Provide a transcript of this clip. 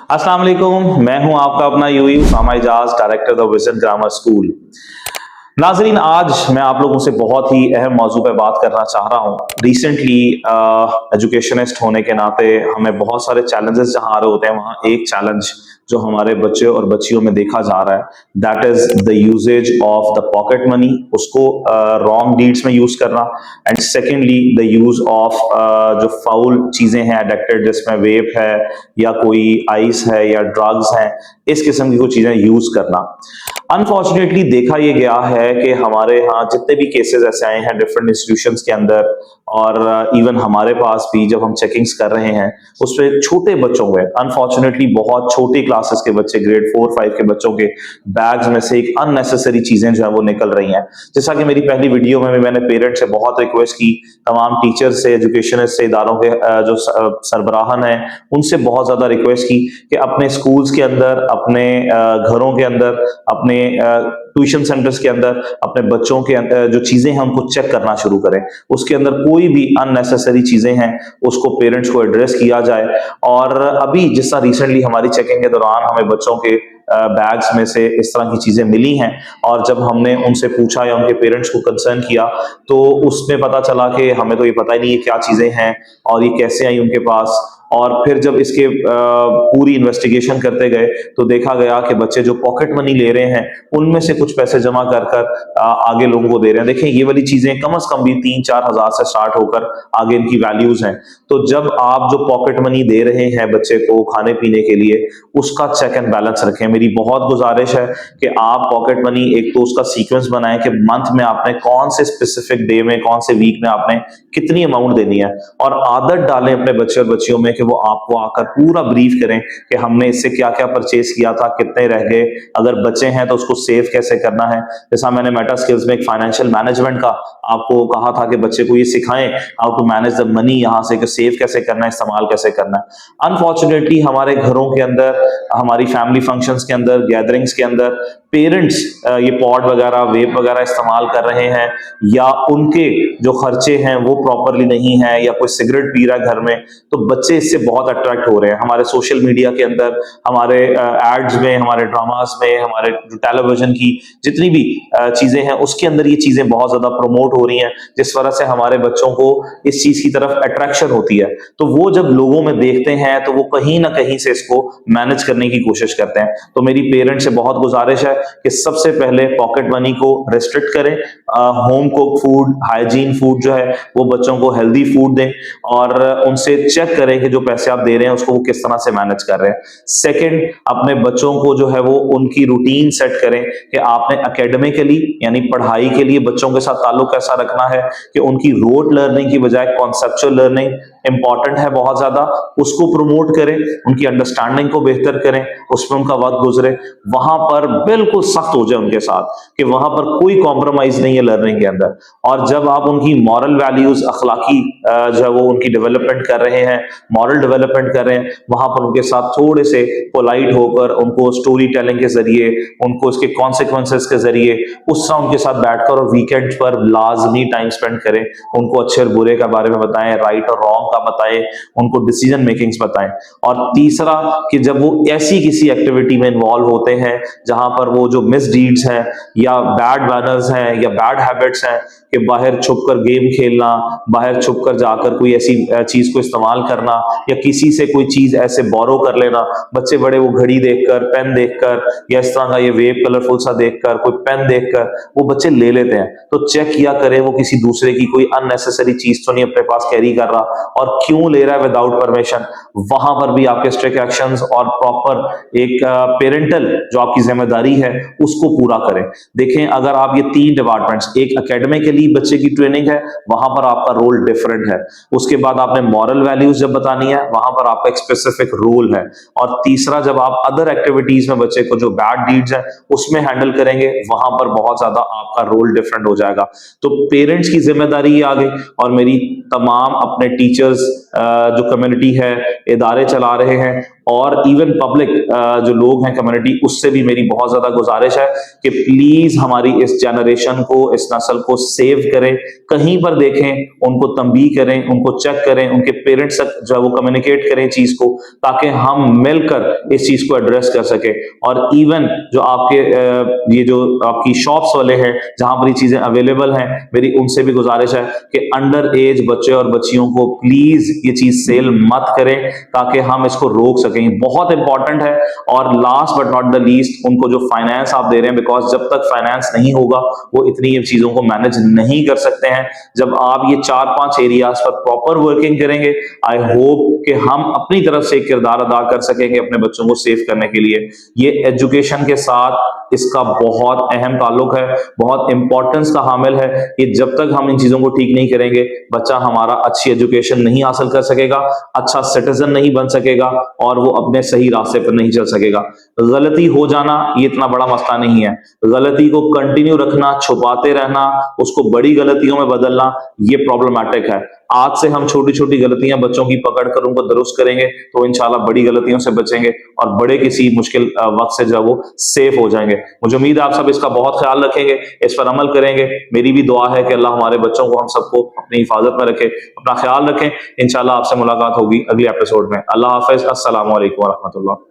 अस्सलाम वालेकुम, मैं हूं आपका अपना यूयू Usama Ijaz, director the Vision Grammar School. नाजरीन, आज मैं आप लोगों से बहुत ही अहम मौजू पर बात करना चाह रहा हूं। रिसेंटली एजुकेशनिस्ट होने के नाते हमें बहुत सारे चैलेंजेस जहां आ रहे होते हैं, वहां एक चैलेंज जो हमारे बच्चे और बच्चियों में देखा जा रहा है, that is the usages of the pocket money, उसको रॉन्ग डीड्स में यूज करना। And secondly the use of जो फाउल चीजें हैं एडिक्टेड, जिसमें वेप है या कोई आइस है या ड्रग्स हैं, इस किस्म की कुछ चीजें यूज करना। अनफॉर्चुनेटली देखा यह गया है कि हमारे यहाँ जितने भी केसेस ऐसे आए हैं डिफरेंट इंस्टीट्यूशंस के अंदर, और इवन हमारे पास भी जब हम चेकिंग्स कर रहे हैं उसमें छोटे बच्चों में, अनफॉर्चुनेटली बहुत छोटी क्लासेस के बच्चे, ग्रेड 4-5 के बच्चों के बैग्स में से एक अननेसेसरी चीजें जो है वो निकल रही हैं। जैसा कि मेरी पहली वीडियो में भी मैंने पेरेंट्स से बहुत रिक्वेस्ट की, तमाम टीचर्स से, एजुकेशनिस्ट से, इदारों के जो सरबराहन हैं उनसे बहुत ज्यादा रिक्वेस्ट की कि अपने स्कूल्स के अंदर, अपने घरों के अंदर, अपने ट्यूशन सेंटर्स के अंदर अपने बच्चों के जो चीजें हैं उनको चेक करना शुरू करें। उसके अंदर कोई भी अननेसेसरी चीजें हैं उसको पेरेंट्स को एड्रेस किया जाए। और अभी जिस तरह रिसेंटली हमारी चेकिंग के दौरान हमें बच्चों के बैग्स में से इस तरह की चीजें मिली हैं, और जब हमने उनसे पूछा या उनके पेरेंट्स को कंसर्न किया तो उसमें पता चला कि हमें तो ये पता ही नहीं है क्या चीजें हैं और ये कैसे आई उनके पास। और फिर जब इसके पूरी इन्वेस्टिगेशन करते गए तो देखा गया कि बच्चे जो पॉकेट मनी ले रहे हैं उनमें से कुछ पैसे जमा कर कर आगे लोगों को दे रहे हैं। देखें, ये वाली चीजें कम से कम भी 3-4 हजार से स्टार्ट होकर आगे इनकी वैल्यूज हैं। तो जब आप जो पॉकेट मनी दे रहे हैं बच्चे को खाने पीने के लिए, उसका चेक एंड बैलेंस रखें। मेरी बहुत गुजारिश है कि आप पॉकेट मनी एक तो उसका सीक्वेंस बनाएं कि मंथ में आपने कौन से स्पेसिफिक डे में, कौन से वीक में आपने कितनी अमाउंट देनी है, और आदत डालें अपने बच्चे और बच्चियों में कि वो आपको आकर पूरा ब्रीफ करें कि हमने इससे क्या क्या परचेज किया था, कितने रह गए, अगर बचे हैं तो उसको सेव कैसे करना है। जैसा मैंने मेटा स्किल्स में एक फाइनेंशियल मैनेजमेंट का आपको कहा था कि बच्चे को ये सिखाएं how to manage the money, यहां से कि सेव कैसे करना है, इस्तेमाल कैसे करना है। अनफॉर्चुनेटली हमारे घरों के अंदर, हमारी फैमिली फंक्शंस के अंदर, गैदरिंग्स के अंदर पेरेंट्स ये पॉड वगैरह, वेप वगैरह इस्तेमाल कर रहे हैं, या उनके जो खर्चे हैं वो प्रॉपरली नहीं है, या कोई सिगरेट पी रहा है घर में, तो बच्चे इससे बहुत अट्रैक्ट हो रहे हैं। हमारे सोशल मीडिया के अंदर, हमारे एड्स में, हमारे ड्रामास में, हमारे टेलीविजन की जितनी भी चीजें हैं उसके अंदर ये चीजें बहुत ज्यादा प्रमोट हो रही हैं, जिस वजह से हमारे बच्चों को इस चीज की तरफ अट्रैक्शन होती है। तो वो जब लोगों में देखते हैं तो वो कहीं ना कहीं से इसको मैनेज करने की कोशिश करते हैं। तो मेरी पेरेंट्स से बहुत गुजारिश है कि सबसे पहले पॉकेट मनी को रेस्ट्रिक्ट करें, home cook food, hygiene food जो है वो बच्चों को हेल्दी फूड दें, और उनसे चेक करें कि जो पैसे आप दे रहे हैं उसको वो किस तरह से मैनेज कर रहे हैं। सेकंड, अपने बच्चों को जो है वो उनकी रूटीन सेट करें कि आपने एकेडमिकली यानी पढ़ाई के लिए बच्चों के साथ ताल्लुक ऐसा रखना है कि उनकी रोड लर्निंग की बजाय कॉन्सेप्चुअल लर्निंग इंपॉर्टेंट है बहुत ज्यादा, उसको प्रमोट करें, उनकी अंडरस्टैंडिंग को बेहतर करें, उसमें उनका वक्त गुजरे। वहां पर बिल्कुल सख्त हो जाए उनके साथ कि वहां पर कोई कॉम्प्रोमाइज नहीं है लर्निंग के अंदर। और जब आप उनकी मॉरल वैल्यूज, अखलाकी जो है वो उनकी डेवलपमेंट कर रहे हैं, मॉरल डेवलपमेंट कर रहे हैं, वहां पर उनके साथ थोड़े से पोलाइट होकर, उनको स्टोरी टेलिंग के जरिए, उनको इसके कॉन्सिक्वेंसेस के जरिए उस तरह उनके साथ बैठकर और वीकेंड पर लाजमी टाइम स्पेंड करें, उनको अच्छे और बुरे के बारे में बताएं, राइट और रॉन्ग का बताएं, उनको डिसीजन मेकिंग्स बताएं। और तीसरा कि जब वो ऐसी किसी एक्टिविटी में इन्वॉल्व होते हैं जहां पर वो जो मिसडीड्स हैं या बैड मैनर्स हैं या बैड हैबिट्स हैं, कि बाहर छुपकर गेम खेलना, बाहर छुपकर जाकर कोई ऐसी चीज को इस्तेमाल करना, या किसी से कोई चीज ऐसे बोरो कर लेना। बच्चे बड़े वो घड़ी देखकर, पेन देखकर, या इस तरह का ये वेब कलरफुल सा देखकर, कोई पेन देखकर वो बच्चे ले लेते हैं। तो चेक किया करें वो किसी दूसरे की कोई अननेसेसरी चीज तो नहीं अपने पास कैरी कर रहा, और क्यों ले रहा है विदाउट परमिशन। वहां पर भी आपके स्ट्रिक्ट एक्शंस और प्रॉपर एक पेरेंटल जो आपकी जिम्मेदारी है उसको पूरा करें। देखें, अगर आप ये 3 डिपार्टमेंट्स, एक एकेडमिकली बच्चे की ट्रेनिंग है, वहां पर आपका रोल डिफरेंट है। उसके बाद आपने मॉरल वैल्यूज जब बतानी है, वहां पर आपका एक स्पेसिफिक रोल है। और तीसरा, जब आप अदर एक्टिविटीज में बच्चे को जो बैड डीड्स है उसमें हैंडल करेंगे, वहां पर बहुत ज्यादा आपका रोल डिफरेंट हो जाएगा। तो पेरेंट्स की जिम्मेदारी आ गई, और मेरी तमाम अपने टीचर्स जो कम्युनिटी है, इदारे चला रहे हैं, और इवन पब्लिक जो लोग हैं कम्युनिटी, उससे भी मेरी बहुत ज्यादा गुजारिश है कि प्लीज हमारी इस जनरेशन को, इस नस्ल को सेव करें। कहीं पर देखें उनको तंबीह करें, उनको चेक करें, उनके पेरेंट्स तक जो है वो कम्युनिकेट करें चीज को, ताकि हम मिलकर इस चीज को एड्रेस कर सके। और इवन जो आपके ये जो आपकी शॉप्स वाले हैं जहां पर ये चीजें अवेलेबल हैं, मेरी उनसे भी गुजारिश है कि अंडर एज बच्चे और बच्चियों को प्लीज ये चीज सेल मत करें, ताकि हम इसको रोक सकें। बहुत इंपॉर्टेंट है। और last but not the least, उनको जो फाइनेंस आप दे रहे हैं, बिकॉज जब तक फाइनेंस नहीं होगा वो इतनी ये चीजों को मैनेज नहीं कर सकते हैं। जब आप ये 4-5 एरियाज पर प्रॉपर वर्किंग करेंगे, आई होप कि हम अपनी तरफ से किरदार अदा कर सकेंगे अपने बच्चों को सेव करने के लिए। ये एजुकेशन के साथ इसका बहुत अहम ताल्लुक है, बहुत इंपॉर्टेंस का हामिल है। कि जब तक हम इन चीजों को ठीक नहीं करेंगे, बच्चा हमारा अच्छी एजुकेशन नहीं हासिल कर सकेगा, अच्छा सिटीजन नहीं बन सकेगा, और वो अपने सही रास्ते पर नहीं चल सकेगा। गलती हो जाना ये इतना बड़ा मसला नहीं है, गलती को कंटिन्यू रखना, छुपाते रहना, उसको बड़ी गलतियों में बदलना, ये प्रॉब्लमैटिक है। आज से हम छोटी छोटी गलतियां बच्चों की पकड़कर उनको दुरुस्त करेंगे तो इंशाल्लाह बड़ी गलतियों से बचेंगे और बड़े किसी मुश्किल वक्त से जो वो सेफ हो जाएंगे। मुझे उम्मीद है आप सब इसका बहुत ख्याल रखेंगे, इस पर अमल करेंगे। मेरी भी दुआ है कि अल्लाह हमारे बच्चों को, हम सबको अपनी हिफाजत में रखे, अपना ख्याल रखें। इंशाल्लाह आपसे मुलाकात होगी अगले एपिसोड में। अल्लाह हाफिज, अस्सलाम वालेकुम व रहमतुल्लाह।